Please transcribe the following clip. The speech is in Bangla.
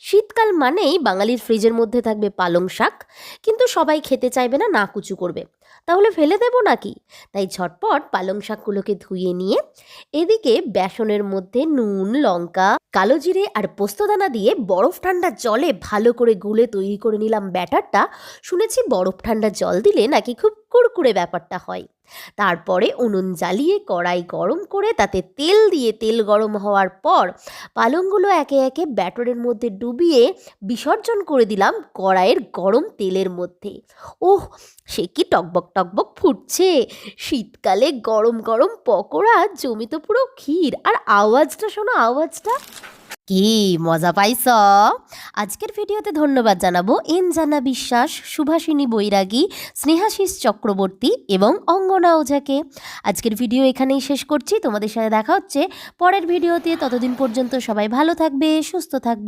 শীতকাল মানেই বাঙালির ফ্রিজের মধ্যে থাকবে পালং শাক, কিন্তু সবাই খেতে চাইবে না, নাকুচু করবে। তাহলে ফেলে দেবো নাকি? তাই ঝটপট পালং শাকগুলোকে ধুয়ে নিয়ে এদিকে বেসনের মধ্যে নুন, লঙ্কা, কালো জিরে আর পোস্তদানা দিয়ে বরফ ঠান্ডা জলে ভালো করে গুলে তৈরি করে নিলাম ব্যাটারটা। শুনেছি বরফ ঠান্ডা জল দিলে নাকি খুব কুড়কুড়ে ব্যাপারটা হয়। তারপরে উনুন জ্বালিয়ে কড়াই গরম করে তাতে তেল দিয়ে তেল গরম হওয়ার পর পালংগুলো একে একে ব্যাটারের মধ্যে ডুবিয়ে বিসর্জন করে দিলাম কড়াইয়ের গরম তেলের মধ্যে। ওহ, সে কি টকবক টকবক ফুটছে! শীতকালে গরম গরম পকোড়া জমি তো পুরো ক্ষীর। আর আওয়াজটা শোনো, আওয়াজটা কি মজা পাইছ! আজকের ভিডিওতে ধন্যবাদ জানাবো এনজানা বিশ্বাস, সুভাষিনী বৈরাগী, স্নেহাশিস চক্রবর্তী এবং অঙ্গনা ওঝাকে। আজকের ভিডিও এখানেই শেষ করছি। তোমাদের সাথে দেখা হচ্ছে পরের ভিডিওতে। ততদিন পর্যন্ত সবাই ভালো থাকবে, সুস্থ থাকবে।